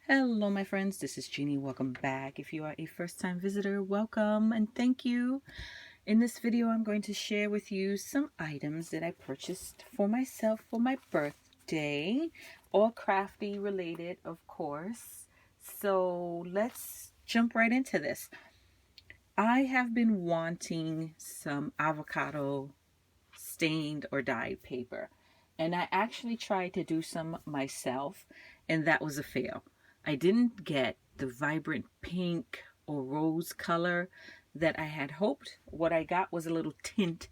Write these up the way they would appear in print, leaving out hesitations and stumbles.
Hello, my friends. This is Jeannie. Welcome back. If you are a first-time visitor, welcome and thank you. In this video, I'm going to share with you some items that I purchased for myself for my birthday, all crafty related, of course. So let's jump right into this. I have been wanting some avocado stained or dyed paper, and I actually tried to do some myself, and that was a fail. I didn't get the vibrant pink or rose color that I had hoped. What I got was a little tint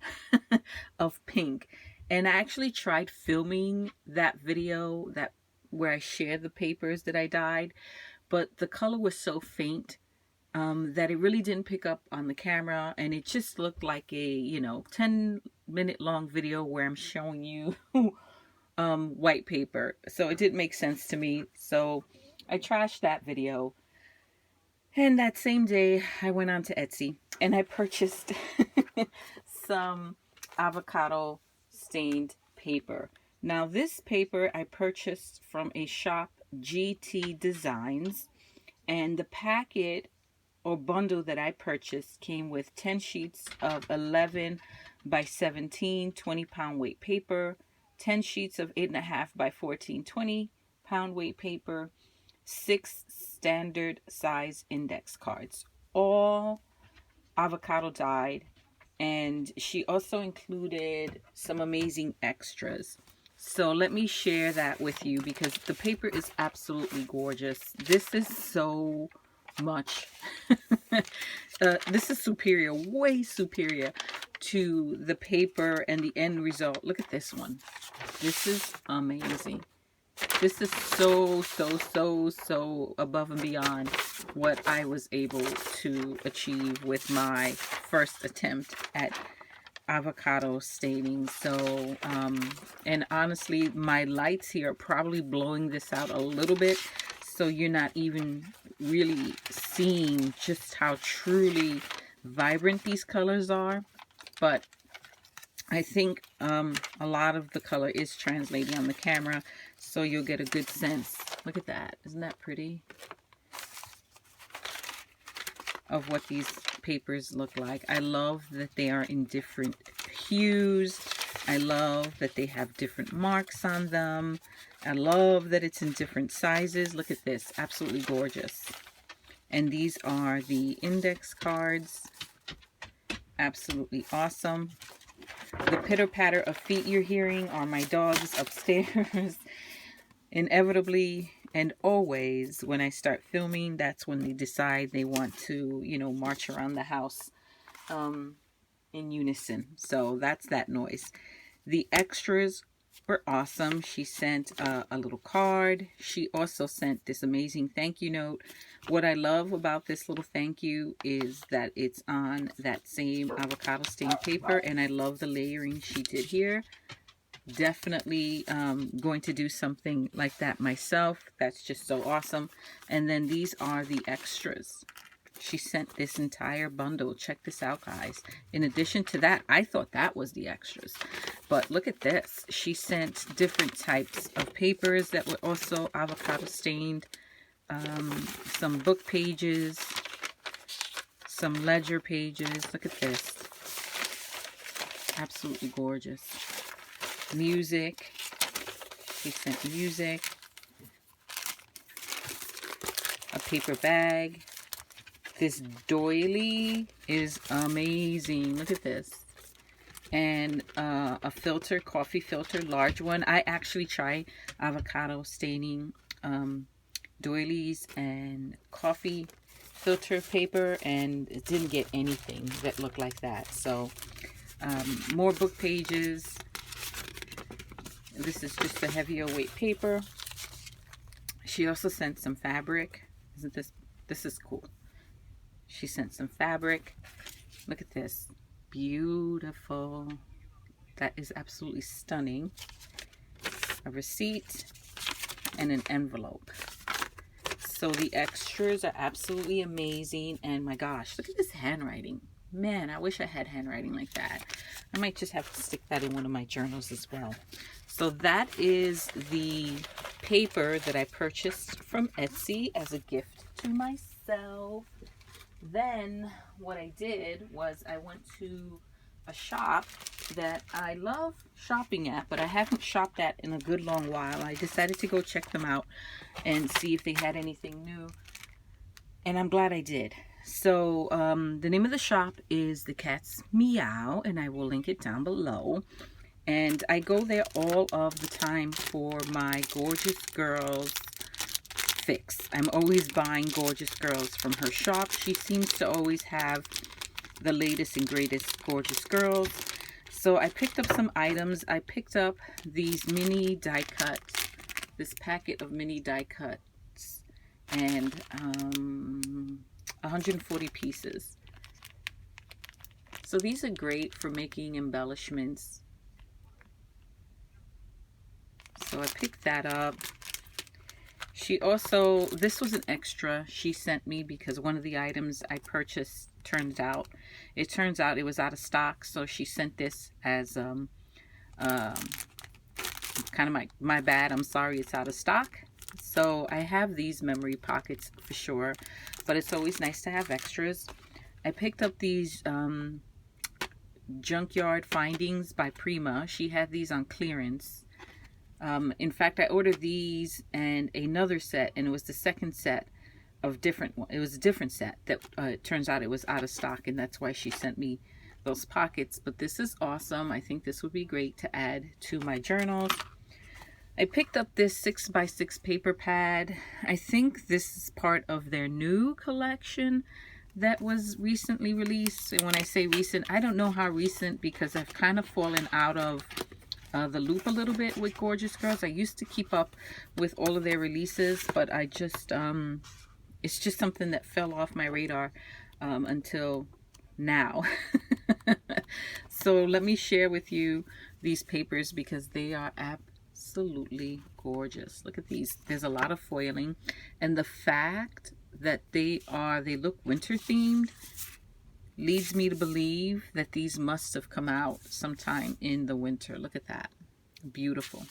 of pink. And I actually tried filming that video where I shared the papers that I dyed, but the color was so faint that it really didn't pick up on the camera, and it just looked like a 10-minute long video where I'm showing you white paper. So it didn't make sense to me. So I trashed that video. And that same day, I went on to Etsy and I purchased some avocado stained paper. Now, this paper I purchased from a shop, GT Designs, and the packet or bundle that I purchased came with 10 sheets of 11 by 17 20-pound weight paper, 10 sheets of 8.5 by 14 20-pound weight paper, 6 standard size index cards, all avocado dyed, and she also included some amazing extras. So let me share that with you because the paper is absolutely gorgeous. This is so much this is superior, way superior to the paper and the end result. Look at this one. This is amazing. This is so above and beyond what I was able to achieve with my first attempt at avocado staining. So and honestly, my lights here are probably blowing this out a little bit, so you're not even really seeing just how truly vibrant these colors are. But I think a lot of the color is translating on the camera, so you'll get a good sense. Look at that. Isn't that pretty? Of what these papers look like. I love that they are in different hues. I love that they have different marks on them. I love that it's in different sizes. Look at this. Absolutely gorgeous. And these are the index cards. Absolutely awesome. The pitter-patter of feet you're hearing are my dogs upstairs. Inevitably and always, when I start filming, that's when they decide they want to, march around the house in unison. So that's that noise. The extras were awesome. She sent a little card. She also sent this amazing thank you note. What I love about this little thank you is that it's on that same avocado stained paper, and I love the layering she did here. Definitely going to do something like that myself. That's just so awesome. And then these are the extras. She sent this entire bundle. Check this out, guys. In addition to that, I thought that was the extras, but look at this. She sent different types of papers that were also avocado stained, some book pages, some ledger pages. Look at this. Absolutely gorgeous. Music. She sent music. A paper bag. This doily is amazing. Look at this. And a filter, coffee filter, large one. I actually tried avocado staining doilies and coffee filter paper, and it didn't get anything that looked like that. So more book pages. This is just a heavier weight paper. She also sent some fabric. Isn't this is cool. She sent some fabric. Look at this. Beautiful. That is absolutely stunning. A receipt and an envelope. So the extras are absolutely amazing. And my gosh, look at this handwriting. Man, I wish I had handwriting like that. I might just have to stick that in one of my journals as well. So that is the paper that I purchased from Etsy as a gift to myself. Then what I did was I went to a shop that I love shopping at, but I haven't shopped at in a good long while. I decided to go check them out and see if they had anything new, and I'm glad I did. So the name of the shop is The Cat's Meow, and I will link it down below. And I go there all of the time for my Gorjuss Girls fix. I'm always buying Gorjuss Girls from her shop. She seems to always have the latest and greatest Gorjuss Girls. So I picked up some items. I picked up these mini die cuts, this packet of mini die cuts, and 140 pieces. So these are great for making embellishments. So I picked that up. She also, this was an extra she sent me because one of the items I purchased turns out it was out of stock. So she sent this as kind of my bad. I'm sorry, it's out of stock. So I have these memory pockets for sure, but it's always nice to have extras. I picked up these Junkyard Findings by Prima. She had these on clearance. In fact, I ordered these and another set, and it was the second set of different one. It was a different set that it turns out it was out of stock, and that's why she sent me those pockets. But this is awesome. I think this would be great to add to my journals. I picked up this 6x6 paper pad. I think this is part of their new collection that was recently released. And when I say recent, I don't know how recent because I've kind of fallen out of the loop a little bit with Gorjuss Girls. I used to keep up with all of their releases, but I just it's just something that fell off my radar until now. So let me share with you these papers because they are absolutely gorgeous. Look at these. There's a lot of foiling, and the fact that they look winter themed leads me to believe that these must have come out sometime in the winter. Look at that. Beautiful.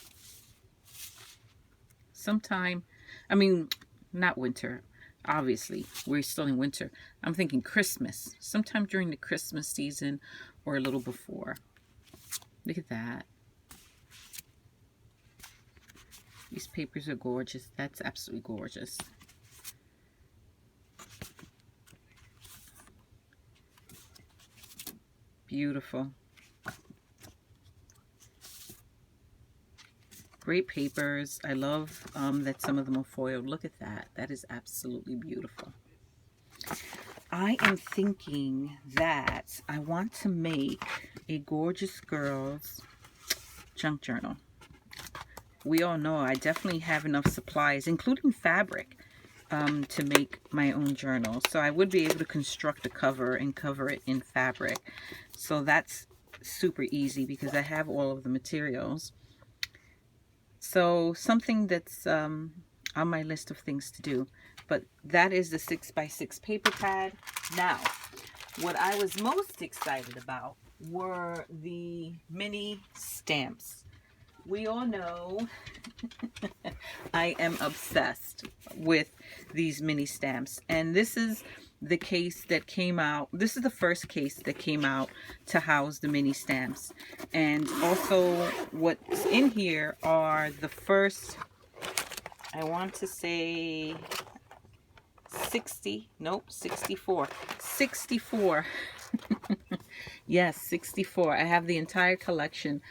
Sometime, I mean, not winter. Obviously, we're still in winter. I'm thinking Christmas. Sometime during the Christmas season or a little before. Look at that. These papers are gorgeous. That's absolutely gorgeous. Beautiful. Great papers. I love that some of them are foiled. Look at that. That is absolutely beautiful. I am thinking that I want to make a Gorjuss Girls junk journal. We all know I definitely have enough supplies, including fabric, to make my own journal. So I would be able to construct a cover and cover it in fabric. So that's super easy because I have all of the materials. So something that's on my list of things to do. But that is the 6x6 paper pad. Now, what I was most excited about were the mini stamps. We all know I am obsessed with these mini stamps, and this is the case that came out. This is the first case that came out to house the mini stamps, and also what's in here are the first, I want to say 64 yes, 64. I have the entire collection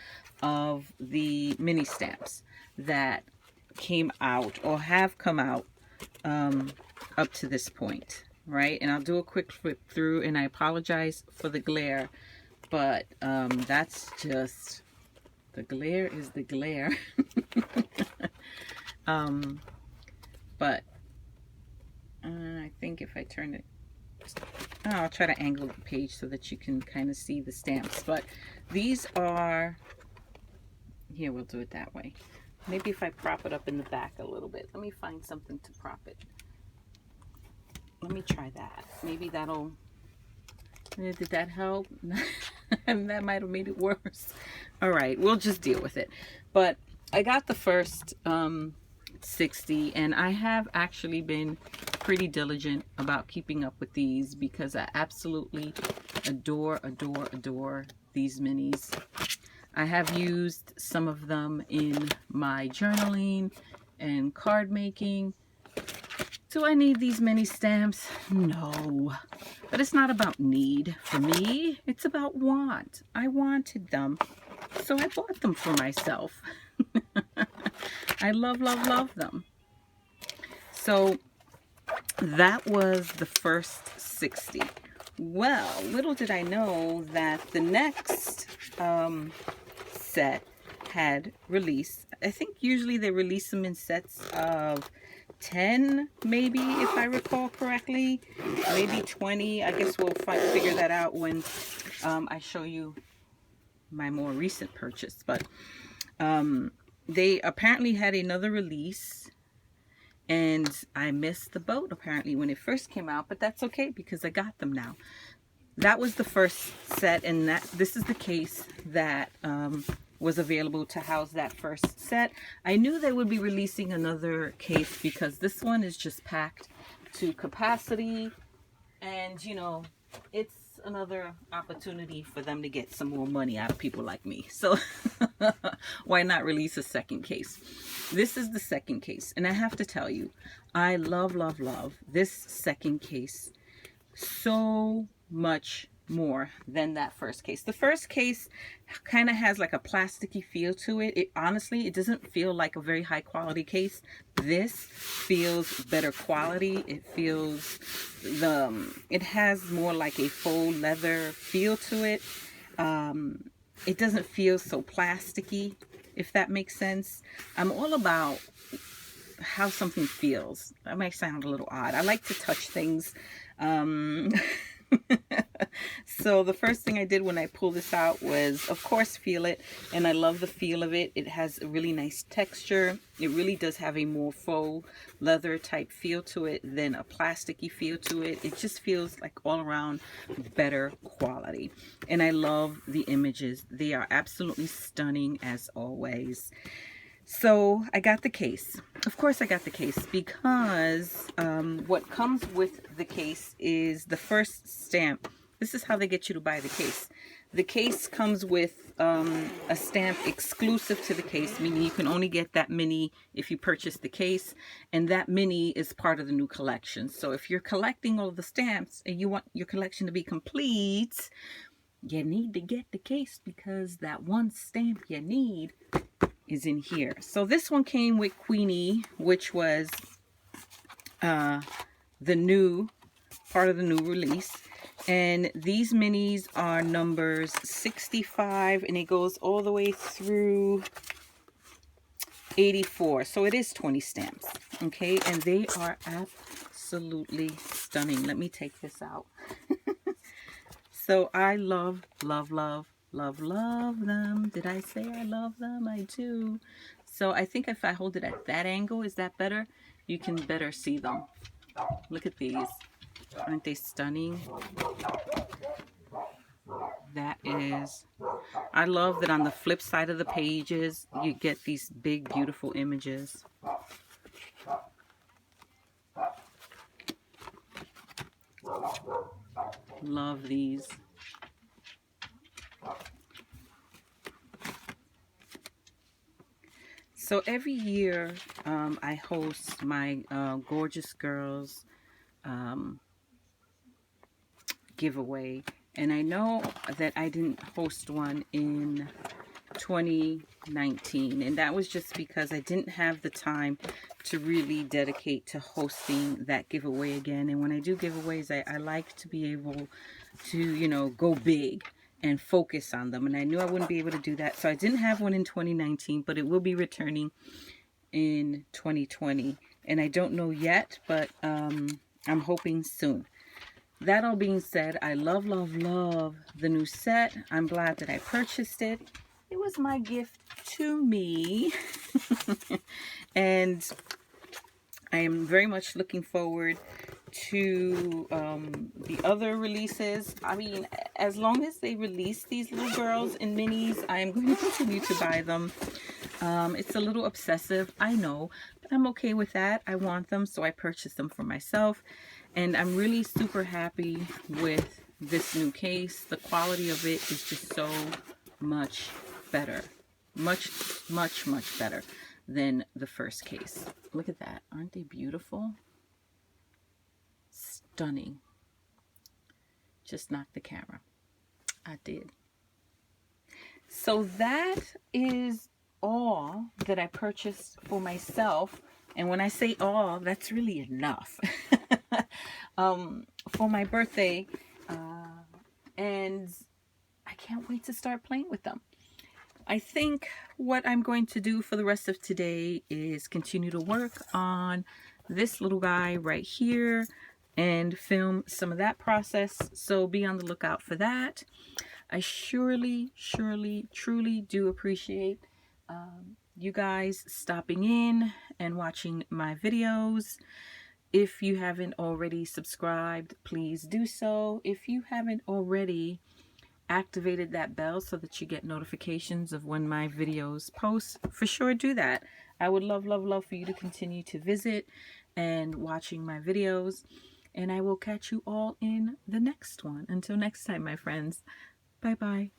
of the mini stamps that came out or have come out up to this point, right? And I'll do a quick flip through, and I apologize for the glare, but that's just, the glare is the glare. But I think if I turn it, I'll try to angle the page so that you can kind of see the stamps. But these are, here, we'll do it that way. Maybe if I prop it up in the back a little bit. Let me find something to prop it. Let me try that. Maybe that'll, did that help? That might have made it worse. All right, we'll just deal with it. But I got the first 60, and I have actually been pretty diligent about keeping up with these because I absolutely adore these minis. I have used some of them in my journaling and card making. Do I need these mini stamps? No. But it's not about need for me. It's about want. I wanted them, so I bought them for myself. I love them. So that was the first 60. Well, little did I know that the next set had released. I think usually they release them in sets of 10, maybe, if I recall correctly. Maybe 20. I guess we'll figure that out when I show you my more recent purchase. But they apparently had another release, and I missed the boat apparently when it first came out, but that's okay because I got them now. That was the first set, and this is the case that was available to house that first set. I knew they would be releasing another case because this one is just packed to capacity, and you know, it's another opportunity for them to get some more money out of people like me. So why not release a second case? This is the second case, and I have to tell you, I love this second case so much more than that first case. The first case kind of has like a plasticky feel to it. Honestly, it doesn't feel like a very high quality case. This feels better quality. It feels it has more like a faux leather feel to it. It doesn't feel so plasticky, if that makes sense. I'm all about how something feels. That might sound a little odd. I like to touch things. So the first thing I did when I pulled this out was, of course, feel it, and I love the feel of it. It has a really nice texture. It really does have a more faux leather type feel to it than a plasticky feel to it. It just feels like all around better quality, and I love the images. They are absolutely stunning as always. So I got the case. Of course I got the case because what comes with the case is the first stamp. This is how they get you to buy the case. The case comes with a stamp exclusive to the case, meaning you can only get that mini if you purchase the case, and that mini is part of the new collection. So if you're collecting all the stamps and you want your collection to be complete, you need to get the case because that one stamp you need is in here. So this one came with Queenie, which was the new part of the new release, and these minis are numbers 65, and it goes all the way through 84, so it is 20 stamps. Okay, and they are absolutely stunning. Let me take this out. So I love them. Did I say I love them? I do. So I think if I hold it at that angle, is that better? You can better see them. Look at these. Aren't they stunning? That is, I love that on the flip side of the pages, you get these big, beautiful images. Love these. So every year I host my Gorjuss Girls giveaway, and I know that I didn't host one in 2019, and that was just because I didn't have the time to really dedicate to hosting that giveaway again. And when I do giveaways, I like to be able to, you know, go big and focus on them, and I knew I wouldn't be able to do that, so I didn't have one in 2019, but it will be returning in 2020, and I don't know yet, but I'm hoping soon. That all being said, I love the new set. I'm glad that I purchased it. It was my gift to me. And I am very much looking forward to the other releases. I mean, as long as they release these little girls in minis, I am going to continue to buy them. It's a little obsessive, I know, I'm okay with that. I want them, so I purchased them for myself. And I'm really super happy with this new case. The quality of it is just so much better. Much, much, much better than the first case. Look at that. Aren't they beautiful? Stunning. Just knocked the camera. I did. So that is all that I purchased for myself. And when I say all, that's really enough. For my birthday. And I can't wait to start playing with them. I think what I'm going to do for the rest of today is continue to work on this little guy right here and film some of that process. So be on the lookout for that. I surely, truly do appreciate you guys stopping in and watching my videos. If you haven't already subscribed, please do so. If you haven't already activated that bell so that you get notifications of when my videos post, for sure do that. I would love, love, love for you to continue to visit and watching my videos. And I will catch you all in the next one. Until next time, my friends. Bye-bye.